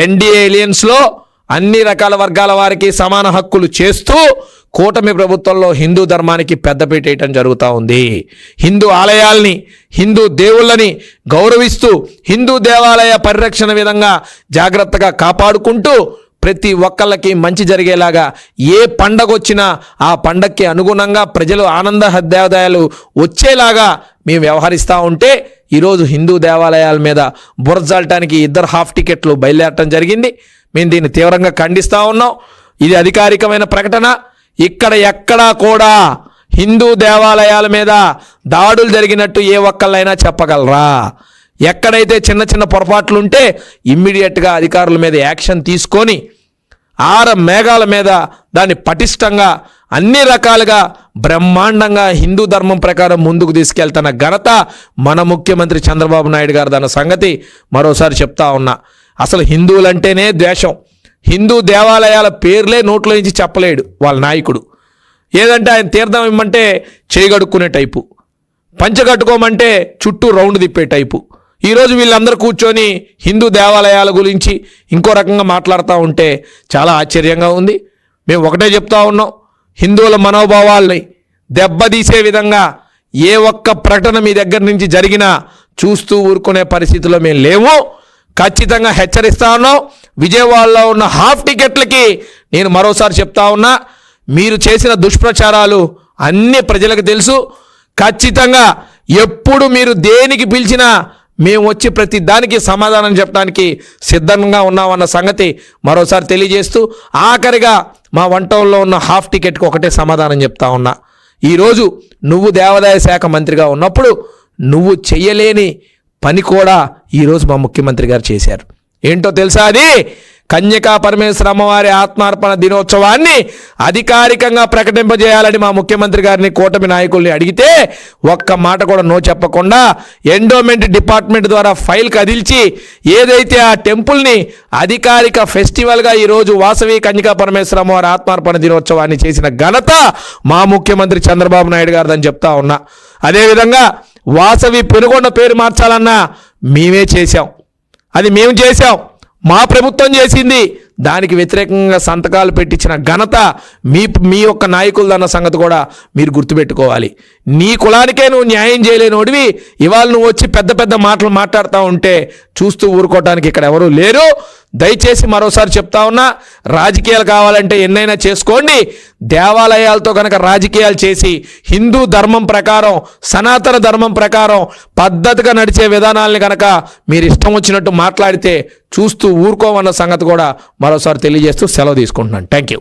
NDA ఎలియన్స్లో అన్ని రకాల వర్గాల వారికి సమాన హక్కులు చేస్తూ కూటమి ప్రభుత్వంలో హిందూ ధర్మానికి పెద్దపీట వేయటం జరుగుతూ ఉంది. హిందూ ఆలయాల్ని, హిందూ దేవుళ్ళని గౌరవిస్తూ హిందూ దేవాలయ పరిరక్షణ విధంగా జాగ్రత్తగా కాపాడుకుంటూ ప్రతి ఒక్కళ్ళకి మంచి జరిగేలాగా ఏ పండగ వచ్చినా ఆ పండగకి అనుగుణంగా ప్రజలు ఆనంద హృదయాలు వచ్చేలాగా మేము వ్యవహరిస్తూ ఉంటే ఈరోజు హిందూ దేవాలయాల మీద బురజాలటానికి 2 హాఫ్ టికెట్లు బయలుదేరటం జరిగింది. మేము దీన్ని తీవ్రంగా ఖండిస్తూ ఉన్నాం. ఇది అధికారికమైన ప్రకటన. ఇక్కడ ఎక్కడా కూడా హిందూ దేవాలయాల మీద దాడులు జరిగినట్టు ఏ ఒక్కళ్ళైనా చెప్పగలరా? ఎక్కడైతే చిన్న చిన్న పొరపాట్లు ఉంటే ఇమ్మీడియట్గా అధికారుల మీద యాక్షన్ తీసుకొని మేఘాల మీద దాన్ని పటిష్టంగా అన్ని రకాలుగా బ్రహ్మాండంగా హిందూ ధర్మం ప్రకారం ముందుకు తీసుకెళ్తున్న ఘనత మన ముఖ్యమంత్రి చంద్రబాబు నాయుడు గారు దాని సంగతి మరోసారి చెప్తా ఉన్నా. అసలు హిందువులంటేనే ద్వేషం. హిందూ దేవాలయాల పేర్లే నోట్లో నుంచి చెప్పలేడు వాళ్ళ నాయకుడు. ఏదంటే ఆయన తీర్థం ఇమ్మంటే చేయగడుక్కునే టైపు, పంచగట్టుకోమంటే చుట్టూ రౌండ్ తిప్పే టైపు. ఈరోజు వీళ్ళందరూ కూర్చొని హిందూ దేవాలయాల గురించి ఇంకో రకంగా మాట్లాడుతూ ఉంటే చాలా ఆశ్చర్యంగా ఉంది. మేము ఒకటే చెప్తా ఉన్నాం, హిందువుల మనోభావాల్ని దెబ్బతీసే విధంగా ఏ ఒక్క ప్రకటన మీ దగ్గర నుంచి జరిగినా చూస్తూ ఊరుకునే పరిస్థితిలో మేము లేవు. ఖచ్చితంగా హెచ్చరిస్తా ఉన్నాం. విజయవాడలో ఉన్న హాఫ్ టికెట్లకి నేను మరోసారి చెప్తా ఉన్నా, మీరు చేసిన దుష్ప్రచారాలు అన్ని ప్రజలకు తెలుసు. ఖచ్చితంగా ఎప్పుడు మీరు దేనికి పిలిచినా మేము వచ్చి ప్రతి దానికి సమాధానం చెప్పడానికి సిద్ధంగా ఉన్నామన్న సంగతి మరోసారి తెలియజేస్తూ, ఆఖరిగా మా వంటంలో ఉన్న హాఫ్ టికెట్కి ఒకటే సమాధానం చెప్తా ఉన్నా. ఈరోజు నువ్వు దేవాదాయ శాఖ మంత్రిగా ఉన్నప్పుడు నువ్వు చెయ్యలేని పని కూడా ఈరోజు మా ముఖ్యమంత్రి గారు చేశారు. ఏంటో తెలుసా? అది కన్యకా పరమేశ్వర అమ్మవారి ఆత్మార్పణ దినోత్సవాన్ని అధికారికంగా ప్రకటింపజేయాలని మా ముఖ్యమంత్రి గారిని కూటమి నాయకుల్ని అడిగితే ఒక్క మాట కూడా నో చెప్పకుండా ఎండోమెంట్ డిపార్ట్మెంట్ ద్వారా ఫైల్ కదిల్చి ఏదైతే ఆ టెంపుల్ని అధికారిక ఫెస్టివల్గా ఈరోజు వాసవి కన్యకా పరమేశ్వర అమ్మవారి ఆత్మార్పణ దినోత్సవాన్ని చేసిన ఘనత మా ముఖ్యమంత్రి చంద్రబాబు నాయుడు గారిదని చెప్తా ఉన్నా. అదేవిధంగా వాసవి పెనుగొండ పేరు మార్చాలన్నా మేమే చేశాం. అది మేము చేశాం, మా ప్రభుత్వం చేసింది. దానికి వ్యతిరేకంగా సంతకాలు పెట్టించిన ఘనత మీ యొక్క నాయకులదన్న సంగతి కూడా మీరు గుర్తుపెట్టుకోవాలి. నీ కులానికే నువ్వు న్యాయం చేయలేనోడివి ఇవాళ నువ్వు వచ్చి పెద్ద పెద్ద మాటలు మాట్లాడుతూ ఉంటే చూస్తూ ఊరుకోవడానికి ఇక్కడ ఎవరూ లేరు. దయచేసి మరోసారి చెప్తా ఉన్నా, రాజకీయాలు కావాలంటే ఎన్నైనా చేసుకోండి. దేవాలయాలతో కనుక రాజకీయాలు చేసి హిందూ ధర్మం ప్రకారం, సనాతన ధర్మం ప్రకారం పద్ధతిగా నడిచే విధానాలని కనుక మీరు ఇష్టం వచ్చినట్టు మాట్లాడితే చూస్తూ ఊరుకోమన్న సంగతి కూడా మరోసారి తెలియజేస్తూ సెలవు తీసుకుంటున్నాను. Thank you.